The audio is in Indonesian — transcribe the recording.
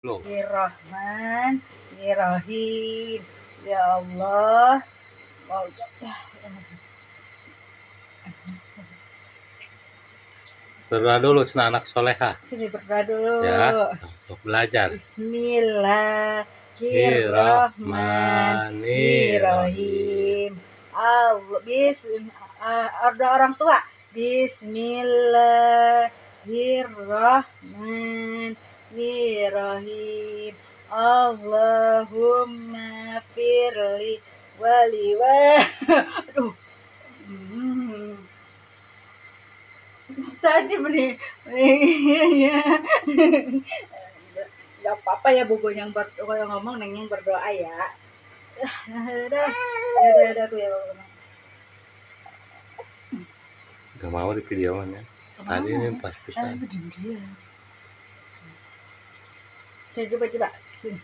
Belum. Bismillahirrahmanirrahim. Ya Allah. Berdoa dulu cina anak soleha. Sini berdoa dulu. Ya, untuk belajar. Bismillahirrahmanirrahim. Allah ada orang tua. Bismillahirrahmanirrahim. Allahumma firli wali aduh. Tadi beli ya. Gak apa-apa ya buku yang kalau ngomong neng yang berdoa ya. Udah tuh ya. Gak mau di videonya. Tadi ini pas bisa. Coba. Sini.